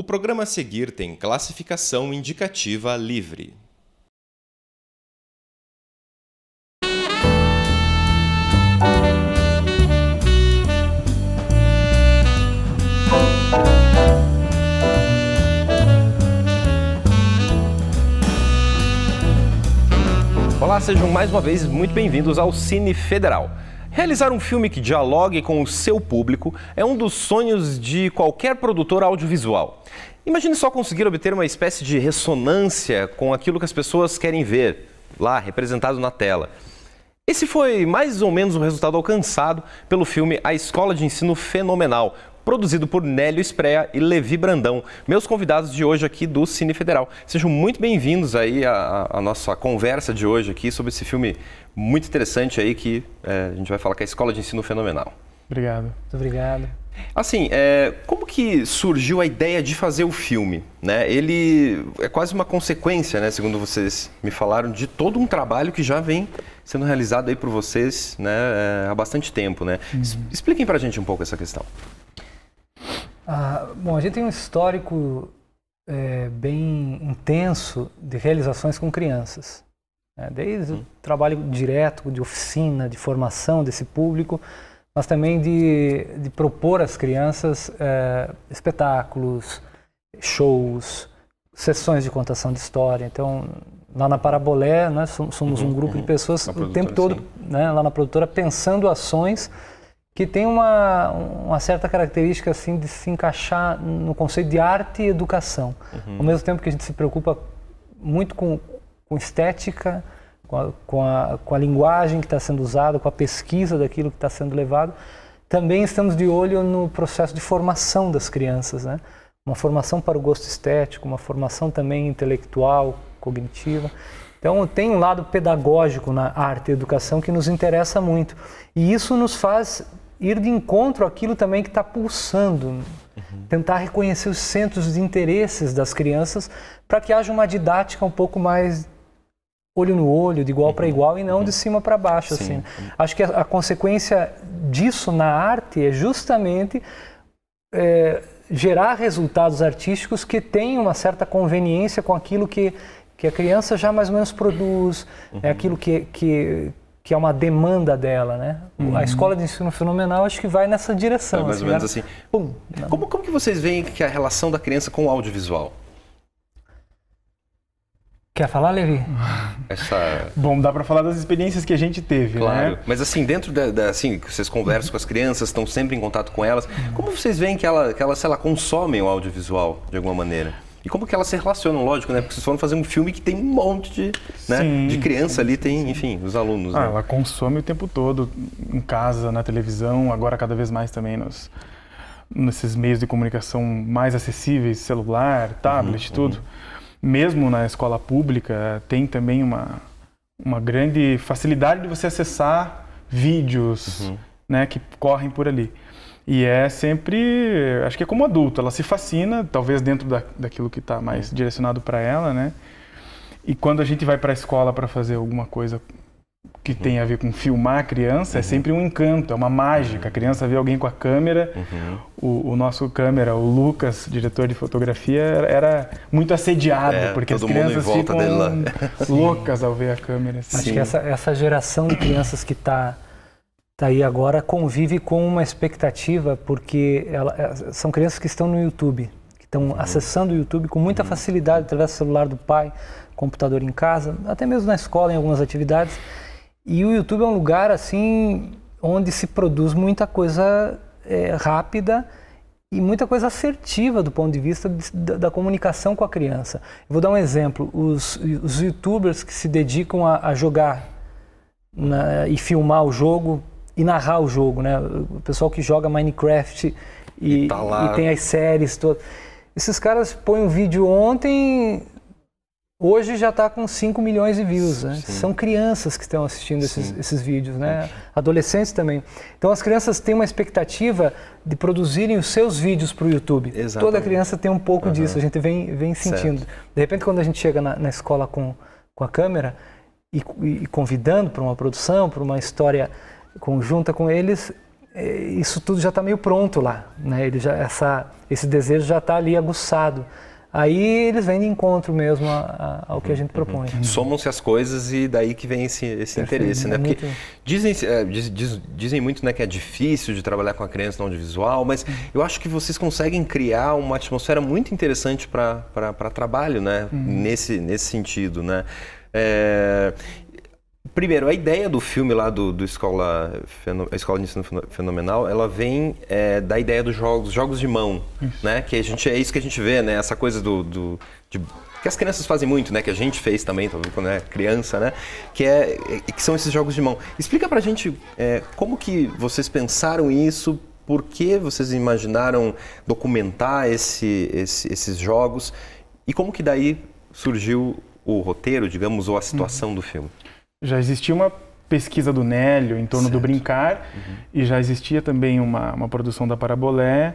O programa a seguir tem classificação indicativa livre. Olá, sejam mais uma vez muito bem-vindos ao Cine Federal. Realizar um filme que dialogue com o seu público é um dos sonhos de qualquer produtor audiovisual. Imagine só conseguir obter uma espécie de ressonância com aquilo que as pessoas querem ver, lá, representado na tela. Esse foi mais ou menos o resultado alcançado pelo filme A Escola de Ensino Fenomenal, produzido por Nélio Sprea e Levi Brandão, meus convidados de hoje aqui do Cine Federal. Sejam muito bem-vindos aí à nossa conversa de hoje aqui sobre esse filme muito interessante aí que a gente vai falar que é A Escola de Ensino Fenomenal. Obrigado. Muito obrigado. Assim, como que surgiu a ideia de fazer o filme, né? Ele é quase uma consequência, né, segundo vocês me falaram, de todo um trabalho que já vem sendo realizado aí por vocês, né, há bastante tempo, né? Expliquem pra gente um pouco essa questão. Bom, a gente tem um histórico bem intenso de realizações com crianças. Desde o trabalho direto, de oficina, de formação desse público, mas também de propor às crianças espetáculos, shows, sessões de contação de história. Então, lá na Parabolé, nós somos um grupo de pessoas o tempo todo, né, lá na produtora, pensando ações que tem uma certa característica assim de se encaixar no conceito de arte e educação. Ao mesmo tempo que a gente se preocupa muito com estética, com a linguagem que está sendo usada, com a pesquisa daquilo que está sendo levado, também estamos de olho no processo de formação das crianças, né? Uma formação para o gosto estético, uma formação também intelectual, cognitiva. Então, tem um lado pedagógico na arte e educação que nos interessa muito. E isso nos faz ir de encontro àquilo também que está pulsando. Tentar reconhecer os centros de interesses das crianças para que haja uma didática um pouco mais olho no olho, de igual para igual e não de cima para baixo. Assim. Acho que a consequência disso na arte é justamente gerar resultados artísticos que tenham uma certa conveniência com aquilo que a criança já mais ou menos produz, é aquilo que é uma demanda dela, né? A Escola de Ensino Fenomenal acho que vai nessa direção. Mais ou menos assim. Como que vocês veem que é a relação da criança com o audiovisual? Quer falar, Levi? Bom, dá para falar das experiências que a gente teve, claro, né? Mas assim, dentro assim, que vocês conversam com as crianças, estão sempre em contato com elas, como vocês veem que elas, sei lá, consomem o audiovisual de alguma maneira? E como que elas se relacionam, lógico, né? Porque vocês foram fazer um filme que tem um monte de criança ali, tem, enfim, os alunos. Né? Ela consome o tempo todo, em casa, na televisão, agora cada vez mais também nesses meios de comunicação mais acessíveis, celular, tablet, tudo. Mesmo na escola pública, tem também uma grande facilidade de você acessar vídeos, né, que correm por ali. E é sempre, acho que é como adulto, ela se fascina, talvez dentro daquilo que está mais direcionado para ela, né? E quando a gente vai para a escola para fazer alguma coisa que tem a ver com filmar a criança, é sempre um encanto, é uma mágica. A criança vê alguém com a câmera, o nosso câmera, o Lucas, diretor de fotografia, era muito assediado, porque as crianças ficam loucas ao ver a câmera. Assim. Acho que essa geração de crianças que está aí agora convive com uma expectativa, porque são crianças que estão no YouTube, que estão acessando o YouTube com muita facilidade através do celular do pai, computador em casa, até mesmo na escola, em algumas atividades. E o YouTube é um lugar assim onde se produz muita coisa rápida e muita coisa assertiva do ponto de vista da comunicação com a criança. Eu vou dar um exemplo. Os YouTubers que se dedicam a jogar e filmar o jogo e narrar o jogo, né? O pessoal que joga Minecraft e tem as séries todas. Esses caras põem um vídeo ontem, hoje já está com 5 milhões de views. Né? São crianças que estão assistindo esses vídeos, né? Adolescentes também. Então as crianças têm uma expectativa de produzirem os seus vídeos para o YouTube. Exatamente. Toda criança tem um pouco disso, a gente vem sentindo. De repente, quando a gente chega na escola com a câmera e convidando para uma produção, para uma história conjunta com eles, isso tudo já está meio pronto lá, né? Esse desejo já está ali aguçado. Aí eles vêm de encontro mesmo ao que a gente propõe. Somam-se as coisas e daí que vem esse interesse, né? Porque dizem muito, né, que é difícil de trabalhar com a criança no audiovisual, mas eu acho que vocês conseguem criar uma atmosfera muito interessante para trabalho, né? Nesse sentido, né? Primeiro, a ideia do filme lá a Escola de Ensino Fenomenal, ela vem da ideia dos jogos de mão, né? Que é isso que a gente vê, né? Essa coisa que as crianças fazem muito, né? Que a gente fez também, quando é criança, né? Que são esses jogos de mão. Explica pra gente como que vocês pensaram isso, por que vocês imaginaram documentar esses jogos e como que daí surgiu o roteiro, digamos, ou a situação do filme. Já existia uma pesquisa do Nélio em torno do brincar e já existia também uma produção da Parabolé,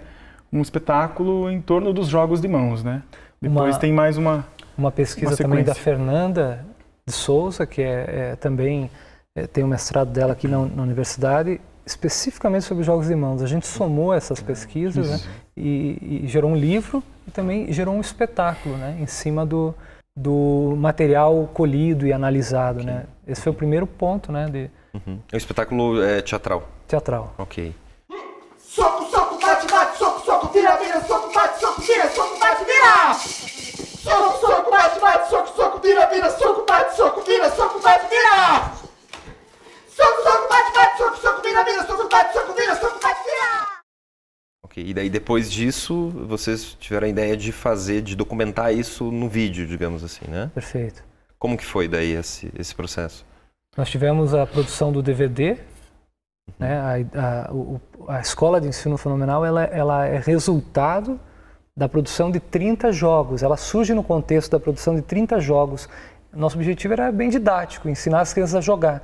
um espetáculo em torno dos jogos de mãos, né? Depois tem mais uma pesquisa também da Fernanda de Souza, que também tem o mestrado dela aqui na universidade, especificamente sobre jogos de mãos. A gente somou essas pesquisas, né? E gerou um livro e também gerou um espetáculo, né? Em cima do material colhido e analisado, né? Esse foi o primeiro ponto, né? É um espetáculo teatral. Teatral. Ok. Soco, soco, bate, bate, soco, soco, vira, vira, soco, bate, vira, vira! Soco, soco, bate, bate, soco, soco, vira, vira, soco, bate, vira! Soco, soco, bate, bate, soco, soco, vira, vira, soco, vira, vira! Ok, e daí depois disso, vocês tiveram a ideia de documentar isso no vídeo, digamos assim, né? Perfeito. Como que foi daí esse processo? Nós tivemos a produção do DVD, né? A Escola de Ensino Fenomenal, ela é resultado da produção de 30 jogos, ela surge no contexto da produção de 30 jogos. Nosso objetivo era bem didático, ensinar as crianças a jogar.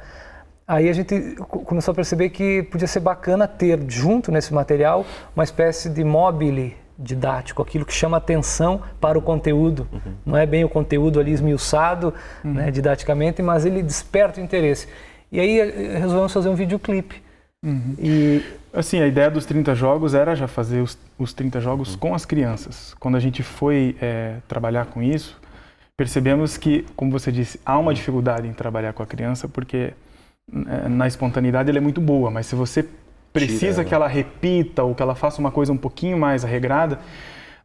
Aí a gente começou a perceber que podia ser bacana ter junto nesse material uma espécie de mobile didático, aquilo que chama atenção para o conteúdo. Não é bem o conteúdo ali esmiuçado, né, didaticamente, mas ele desperta o interesse. E aí resolvemos fazer um videoclipe. E assim, a ideia dos 30 jogos era já fazer os 30 jogos com as crianças. Quando a gente foi trabalhar com isso, percebemos que, como você disse, há uma dificuldade em trabalhar com a criança, porque na espontaneidade ela é muito boa, mas se você precisa que ela repita ou que ela faça uma coisa um pouquinho mais arregrada,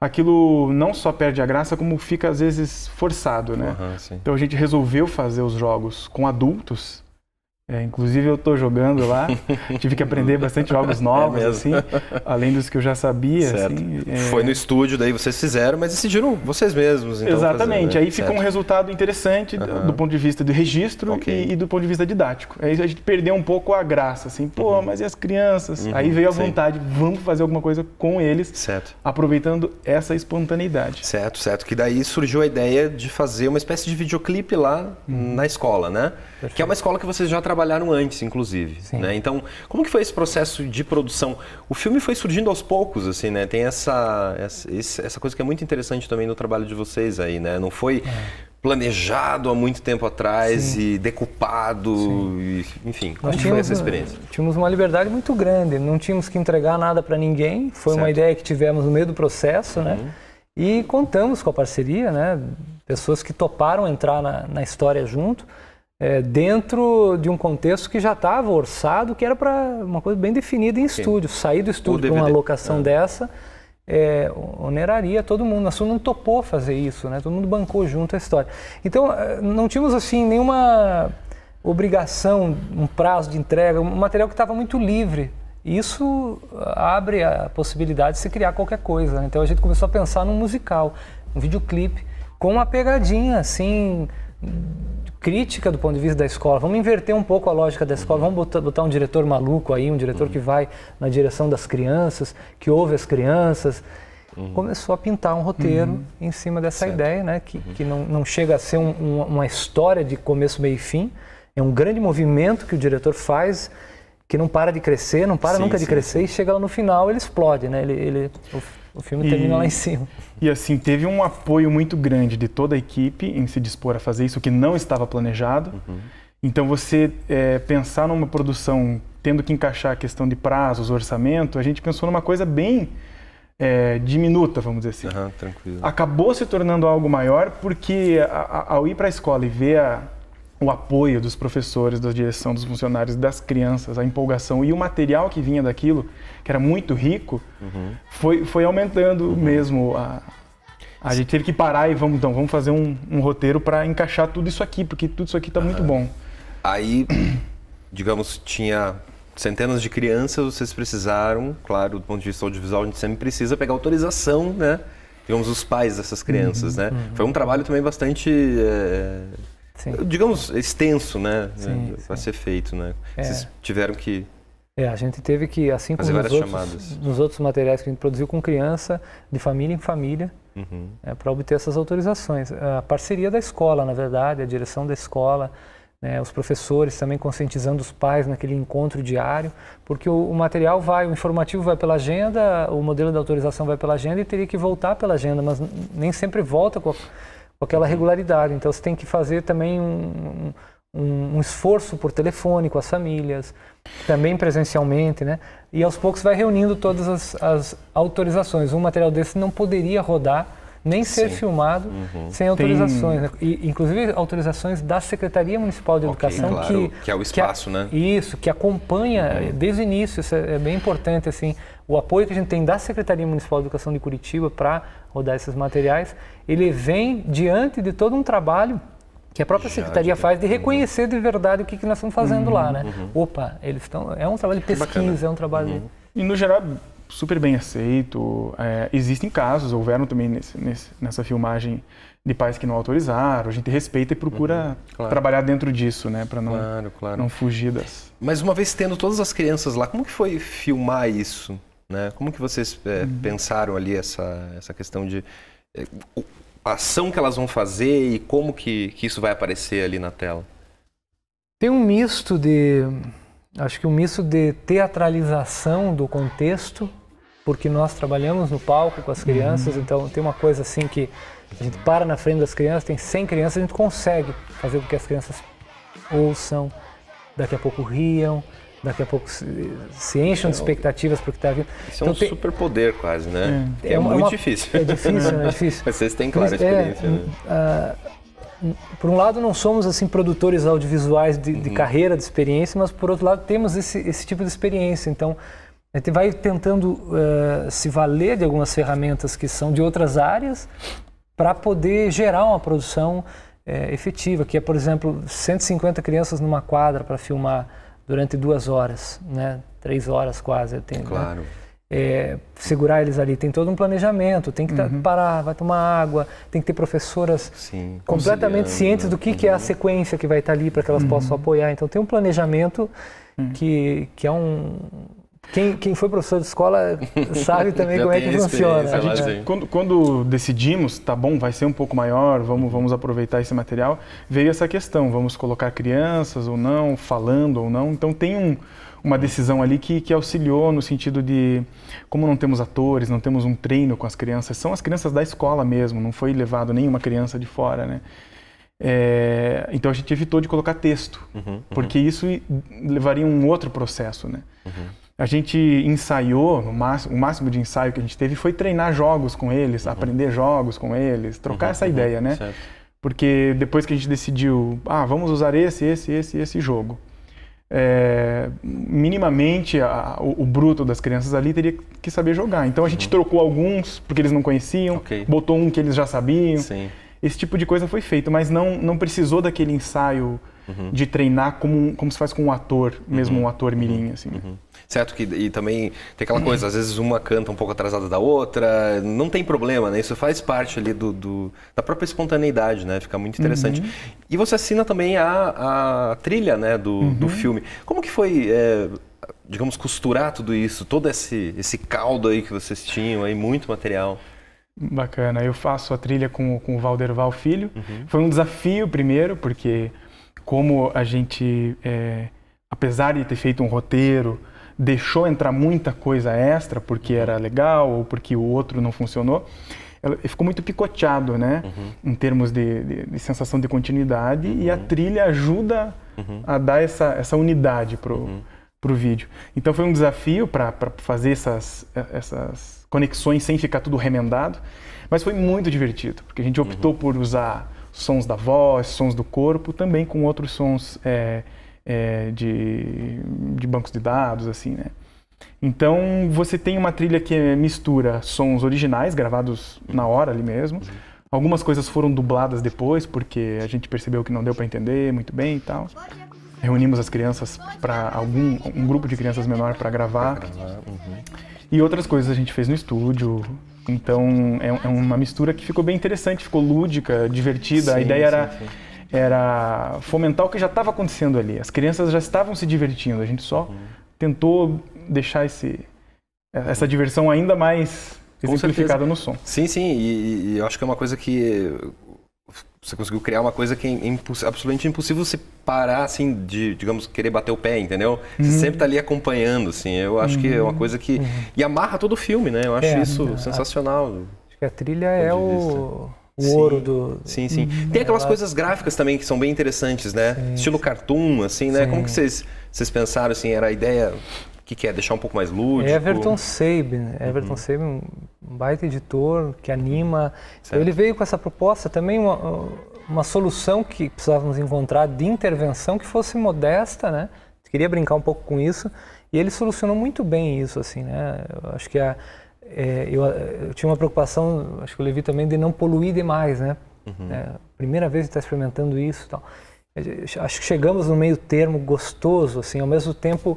aquilo não só perde a graça, como fica às vezes forçado, né? Então a gente resolveu fazer os jogos com adultos. Inclusive eu estou jogando lá, tive que aprender bastante jogos novos, assim, além dos que eu já sabia. Assim, Foi no estúdio, daí vocês fizeram, mas decidiram vocês mesmos. Então, exatamente, fazer, né? Aí fica um resultado interessante do ponto de vista de registro e do ponto de vista didático. Aí a gente perdeu um pouco a graça, assim, mas e as crianças? Aí veio a vontade, vamos fazer alguma coisa com eles, aproveitando essa espontaneidade. Certo, que daí surgiu a ideia de fazer uma espécie de videoclipe lá na escola, né? Perfeito. Que é uma escola que vocês já trabalharam antes, inclusive, né? Então, como que foi esse processo de produção? O filme foi surgindo aos poucos, assim, né? Tem essa coisa que é muito interessante também no trabalho de vocês aí, né? Não foi planejado há muito tempo atrás e decupado, enfim, como foi essa experiência? Tínhamos uma liberdade muito grande, não tínhamos que entregar nada para ninguém, foi uma ideia que tivemos no meio do processo, né? E contamos com a parceria, né? Pessoas que toparam entrar na história junto, dentro de um contexto que já estava orçado, que era para uma coisa bem definida em estúdio. Sair do estúdio com uma locação dessa, oneraria todo mundo. A SUN não topou fazer isso, né? Todo mundo bancou junto a história. Então, não tínhamos assim nenhuma obrigação, um prazo de entrega, um material que estava muito livre. Isso abre a possibilidade de se criar qualquer coisa, né? Então a gente começou a pensar num musical, um videoclipe, com uma pegadinha assim, crítica do ponto de vista da escola. Vamos inverter um pouco a lógica da escola, vamos botar um diretor maluco aí, um diretor que vai na direção das crianças, que ouve as crianças. Começou a pintar um roteiro em cima dessa ideia, né? Que não chega a ser uma história de começo, meio e fim. É um grande movimento que o diretor faz, que não para de crescer, não para nunca de crescer, e chega lá no final, ele explode, né? O filme termina lá em cima. E assim, teve um apoio muito grande de toda a equipe em se dispor a fazer isso, que não estava planejado. Então você pensar numa produção tendo que encaixar a questão de prazos, orçamento, a gente pensou numa coisa bem diminuta, vamos dizer assim. Tranquilo. Acabou se tornando algo maior porque ao ir para a escola e ver o apoio dos professores, da direção, dos funcionários, das crianças, a empolgação e o material que vinha daquilo, que era muito rico, foi aumentando mesmo. A gente teve que parar e vamos fazer um roteiro para encaixar tudo isso aqui, porque tudo isso aqui está muito bom. Aí, digamos, tinha centenas de crianças, vocês precisaram, claro, do ponto de vista audiovisual, a gente sempre precisa pegar autorização, né? Digamos, os pais dessas crianças, né? Foi um trabalho também bastante... digamos, extenso, né? Para ser feito, né? Vocês tiveram que... a gente teve que, assim como nos outros materiais que a gente produziu com criança, de família em família, para obter essas autorizações. A parceria da escola, na verdade, a direção da escola, né, os professores também conscientizando os pais naquele encontro diário, porque o material o informativo vai pela agenda, o modelo de autorização vai pela agenda e teria que voltar pela agenda, mas nem sempre volta com aquela regularidade. Então você tem que fazer também um esforço por telefone com as famílias, também presencialmente, né? E aos poucos vai reunindo todas as autorizações. Um material desse não poderia rodar, nem ser filmado sem autorizações. Né? E, inclusive autorizações da Secretaria Municipal de Educação, claro, que é o espaço, né? Isso, que acompanha desde o início. Isso é bem importante, assim. O apoio que a gente tem da Secretaria Municipal de Educação de Curitiba para rodar esses materiais, ele vem diante de todo um trabalho que a própria Secretaria faz de reconhecer de verdade o que nós estamos fazendo lá, né? Opa, eles estão... É um trabalho de pesquisa, é um trabalho... E no geral, super bem aceito. Existem casos, houveram também nessa filmagem de pais que não autorizaram. A gente respeita e procura trabalhar dentro disso, né? Para não fugir das... Mas uma vez tendo todas as crianças lá, como que foi filmar isso? Né? Como que vocês pensaram ali essa questão de... a ação que elas vão fazer e como que isso vai aparecer ali na tela? Tem um misto de... Acho que um misto de teatralização do contexto, porque nós trabalhamos no palco com as crianças, então tem uma coisa assim que a gente para na frente das crianças, tem 100 crianças, a gente consegue fazer com que as crianças ouçam, daqui a pouco riam, daqui a pouco se encham de expectativas para o que está vindo. Isso é um superpoder quase, né? É muito difícil. É difícil, né? É difícil. Mas vocês têm clara experiência, né? Por um lado, não somos assim produtores audiovisuais de carreira, de experiência, mas por outro lado temos esse tipo de experiência. Então, a gente vai tentando se valer de algumas ferramentas que são de outras áreas para poder gerar uma produção efetiva, que é, por exemplo, 150 crianças numa quadra para filmar durante 2 horas, né? 3 horas quase. Claro. Né? Segurar eles ali, tem todo um planejamento, tem que parar, vai tomar água, tem que ter professoras completamente cientes do que é a sequência que vai estar ali para que elas possam apoiar. Então tem um planejamento que é um... Quem foi professor de escola sabe também como é que funciona. A gente, quando decidimos, tá bom, vai ser um pouco maior, vamos aproveitar esse material, veio essa questão, vamos colocar crianças ou não, falando ou não. Então tem uma decisão ali que auxiliou no sentido de, como não temos atores, não temos um treino com as crianças, são as crianças da escola mesmo, não foi levado nenhuma criança de fora, né? Então a gente evitou de colocar texto, porque isso levaria um outro processo, né? A gente ensaiou, o máximo de ensaio que a gente teve foi treinar jogos com eles, aprender jogos com eles, trocar essa ideia, né? Certo. Porque depois que a gente decidiu, vamos usar esse jogo, minimamente o bruto das crianças ali teria que saber jogar. Então a gente trocou alguns porque eles não conheciam, botou um que eles já sabiam. Sim. Esse tipo de coisa foi feito, mas não precisou daquele ensaio de treinar como se faz com um ator, mesmo um ator mirim, assim. Certo, e também tem aquela coisa, às vezes uma canta um pouco atrasada da outra, não tem problema, né? Isso faz parte ali da própria espontaneidade, né? Fica muito interessante. E você assina também a trilha, né, do filme. Como que foi, digamos, costurar tudo isso, todo esse caldo aí que vocês tinham, aí, muito material? Bacana, eu faço a trilha com o Valderval Filho. Foi um desafio primeiro, porque como a gente, apesar de ter feito um roteiro, deixou entrar muita coisa extra porque era legal ou porque o outro não funcionou, ele ficou muito picoteado, né? Em termos de sensação de continuidade, e a trilha ajuda a dar essa unidade para o vídeo. Então foi um desafio para fazer essas conexões sem ficar tudo remendado, mas foi muito divertido, porque a gente optou por usar sons da voz, sons do corpo, também com outros sons de bancos de dados, assim, né? Então você tem uma trilha que mistura sons originais, gravados na hora ali mesmo. Algumas coisas foram dubladas depois, porque a gente percebeu que não deu para entender muito bem e tal. Reunimos as crianças para um grupo de crianças menor para gravar. E outras coisas a gente fez no estúdio. Então é uma mistura que ficou bem interessante, ficou lúdica, divertida. Sim, a ideia era fomentar o que já estava acontecendo ali. As crianças já estavam se divertindo, a gente só tentou deixar essa diversão ainda mais exemplificada no som. Sim, e eu acho que é uma coisa que você conseguiu criar uma coisa que é absolutamente impossível você parar, assim, de, digamos, querer bater o pé, entendeu? Você sempre tá ali acompanhando, assim. Eu acho que é uma coisa que... E amarra todo o filme, né? Eu acho isso sensacional. Acho que a trilha é o ouro do... Sim. Tem aquelas coisas gráficas também que são bem interessantes, né? Sim, estilo cartoon, assim, né? Como que vocês pensaram, assim, era a ideia... O que é? Deixar um pouco mais lúdico? Everton Sabin, um baita editor que anima. Então, ele veio com essa proposta também, uma solução que precisávamos encontrar de intervenção que fosse modesta, né? Queria brincar um pouco com isso e ele solucionou muito bem isso, assim, né? Eu acho que eu tinha uma preocupação, acho que o Levi também, de não poluir demais, né? Primeira vez que está experimentando isso e tal. Acho que chegamos no meio termo gostoso, assim, ao mesmo tempo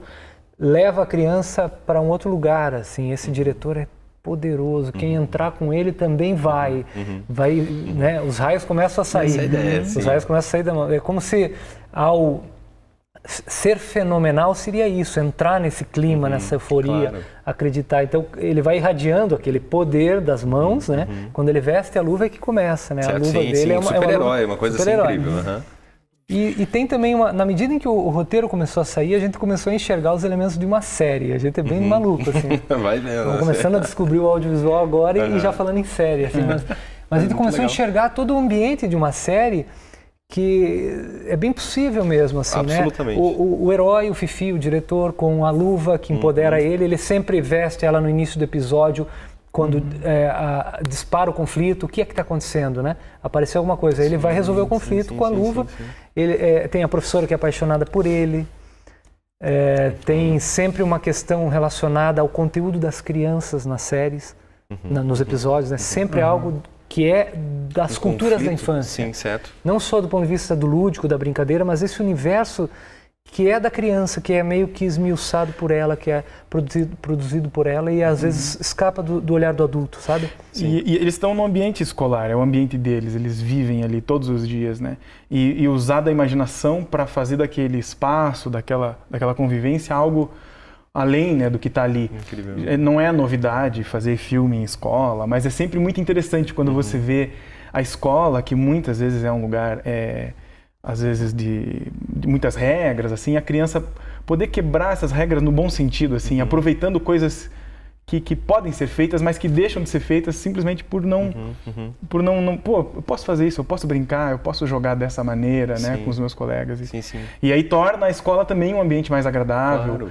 leva a criança para um outro lugar, assim. Esse diretor é poderoso, quem entrar com ele também vai, né? Os raios começam a sair, os raios começam a sair da mão. É como se ao ser fenomenal seria isso, entrar nesse clima, nessa euforia, acreditar. Então ele vai irradiando aquele poder das mãos, né? Quando ele veste a luva é que começa, né? A luva dele é super-herói, uma coisa assim incrível. E tem também, na medida em que o roteiro começou a sair, a gente começou a enxergar os elementos de uma série. A gente é bem maluco, assim. Vai vendo. Estamos começando a descobrir o audiovisual agora e já falando em série, assim. Mas a gente começou a enxergar todo o ambiente de uma série que é bem possível mesmo, assim, absolutamente, né? O herói, o Fifi, o diretor, com a luva que empodera ele sempre veste ela no início do episódio, quando dispara o conflito, o que é que está acontecendo, né? Apareceu alguma coisa, ele vai resolver o conflito com a luva. Ele, tem a professora que é apaixonada por ele, tem sempre uma questão relacionada ao conteúdo das crianças nas séries, nos episódios, né? Sempre algo que é das culturas da infância. Sim, certo. Não só do ponto de vista do lúdico, da brincadeira, mas esse universo que é da criança, que é meio que esmiuçado por ela, que é produzido por ela e às vezes escapa do olhar do adulto, sabe? E eles estão no ambiente escolar, é o ambiente deles, eles vivem ali todos os dias, né? E usar da imaginação para fazer daquele espaço, daquela convivência algo além, né, do que está ali. Incrível. Não é novidade fazer filme em escola, mas é sempre muito interessante quando você vê a escola, que muitas vezes é um lugar... às vezes de muitas regras, assim, a criança poder quebrar essas regras no bom sentido, assim, aproveitando coisas que podem ser feitas, mas que deixam de ser feitas simplesmente por não, pô, eu posso fazer isso, eu posso brincar, eu posso jogar dessa maneira, né, com os meus colegas. E aí torna a escola também um ambiente mais agradável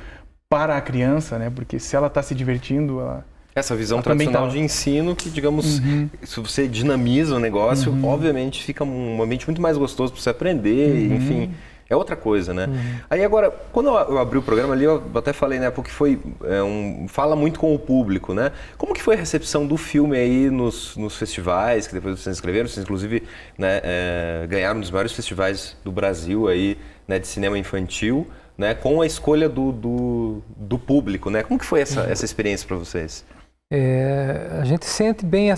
para a criança, né, porque se ela está se divertindo, essa visão tradicional de ensino que, digamos, se você dinamiza o negócio, obviamente fica um ambiente muito mais gostoso para você aprender, enfim, é outra coisa, né? Aí agora, quando eu abri o programa ali, eu até falei, né, porque foi fala muito com o público, né? Como que foi a recepção do filme aí nos festivais, que depois vocês inscreveram, vocês inclusive, né, ganharam um dos maiores festivais do Brasil aí, né, de cinema infantil, né, com a escolha do público, né? Como que foi essa experiência para vocês? A gente sente bem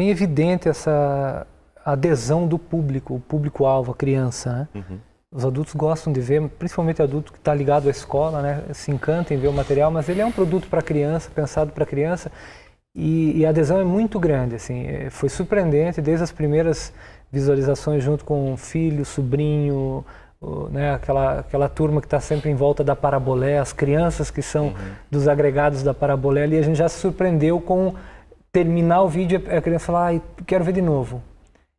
evidente essa adesão do público, o público-alvo, a criança, né? Os adultos gostam de ver, principalmente o adulto que está ligado à escola, né? Se encanta em ver o material, mas ele é um produto para criança, pensado para criança, e a adesão é muito grande, assim. Foi surpreendente desde as primeiras visualizações junto com o filho, sobrinho, né, aquela turma que está sempre em volta da Parabolé, as crianças que são dos agregados da Parabolé, e a gente já se surpreendeu com terminar o vídeo e a criança falar, quero ver de novo.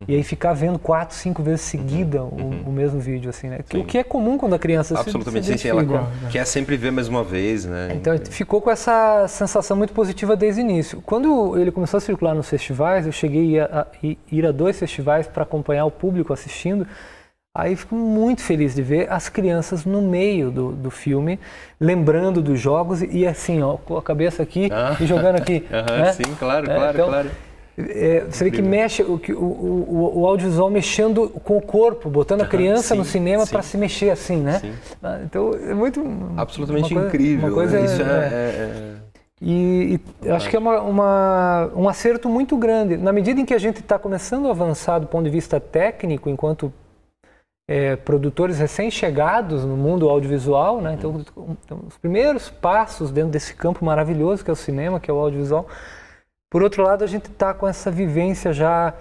E aí ficar vendo 4, 5 vezes seguida o mesmo vídeo, assim, né? O que é comum quando a criança absolutamente, sim, ela quer sempre ver mais uma vez, né? Então ficou com essa sensação muito positiva desde o início. Quando ele começou a circular nos festivais, eu cheguei a ir a 2 festivais para acompanhar o público assistindo. Aí fico muito feliz de ver as crianças no meio do filme, lembrando dos jogos e assim, ó, com a cabeça aqui e jogando aqui. Né? Sim, claro. Você vê que mexe o audiovisual mexendo com o corpo, botando a criança no cinema para se mexer assim, né? Sim. Então é muito absolutamente incrível. Uma coisa, isso E acho que é um acerto muito grande. Na medida em que a gente está começando a avançar do ponto de vista técnico, enquanto produtores recém-chegados no mundo audiovisual, né? Então, os primeiros passos dentro desse campo maravilhoso que é o cinema, que é o audiovisual. Por outro lado, a gente está com essa vivência já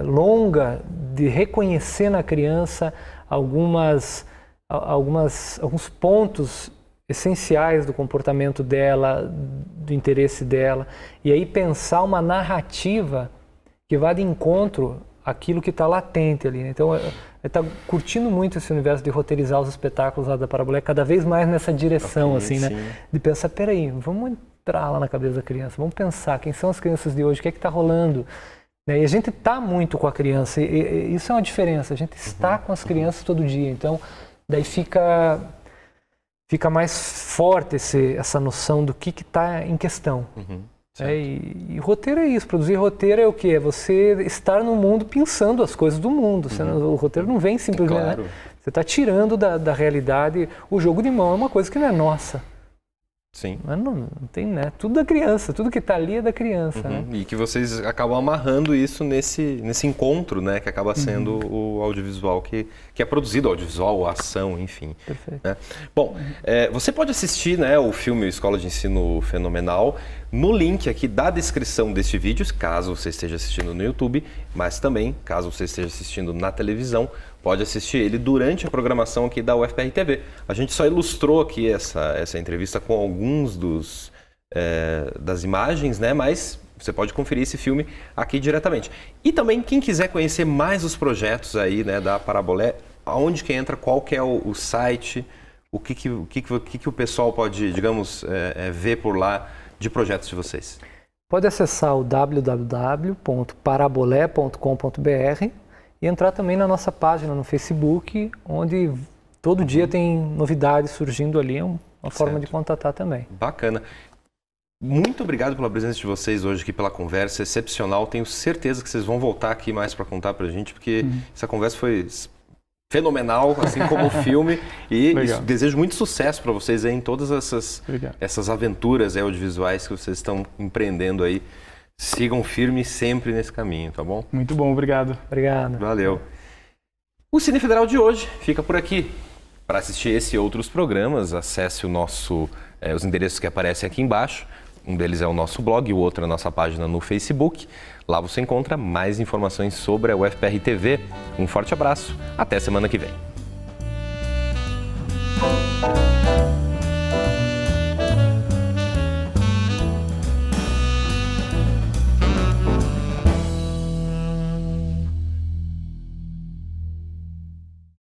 longa de reconhecer na criança alguns pontos essenciais do comportamento dela, do interesse dela, e aí pensar uma narrativa que vá de encontro àquilo que está latente ali. Então, está curtindo muito esse universo de roteirizar os espetáculos lá da Parabolé, cada vez mais nessa direção, assim, né? De pensar, peraí, vamos entrar lá na cabeça da criança, vamos pensar quem são as crianças de hoje, o que é que está rolando. E a gente está muito com a criança, e isso é uma diferença, a gente está com as crianças todo dia, então daí fica mais forte essa noção do que está em questão. E roteiro é isso, produzir roteiro é o quê? É você estar no mundo pensando as coisas do mundo. O roteiro não vem simplesmente, né? Você está tirando da realidade. O jogo de mão é uma coisa que não é nossa. Sim. Mas não tem, né? Tudo da criança, tudo que está ali é da criança. Né? E que vocês acabam amarrando isso nesse encontro, né? Que acaba sendo o audiovisual que é produzido, audiovisual, a ação, enfim. Perfeito. Né? Bom, você pode assistir, né, o filme Escola de Ensino Fenomenal no link aqui da descrição deste vídeo, caso você esteja assistindo no YouTube, mas também, caso você esteja assistindo na televisão, pode assistir ele durante a programação aqui da UFPR TV. A gente só ilustrou aqui essa entrevista com alguns das imagens, né? Mas você pode conferir esse filme aqui diretamente. E também, quem quiser conhecer mais os projetos aí, né, da Parabolé, aonde que entra, qual que é o site, o que o pessoal pode, digamos, ver por lá de projetos de vocês? Pode acessar o www.parabolé.com.br e entrar também na nossa página no Facebook, onde todo dia tem novidades surgindo ali, é uma forma de contatar também. Bacana. Muito obrigado pela presença de vocês hoje aqui, pela conversa excepcional. Tenho certeza que vocês vão voltar aqui mais para contar para a gente, porque essa conversa foi fenomenal, assim como o filme. E desejo muito sucesso para vocês aí em todas essas aventuras audiovisuais que vocês estão empreendendo aí. Sigam firme sempre nesse caminho, tá bom? Muito bom, obrigado. Obrigado. Valeu. O Cine Federal de hoje fica por aqui. Para assistir esse e outros programas, acesse os endereços que aparecem aqui embaixo. Um deles é o nosso blog, o outro é a nossa página no Facebook. Lá você encontra mais informações sobre a UFPR TV. Um forte abraço, até semana que vem.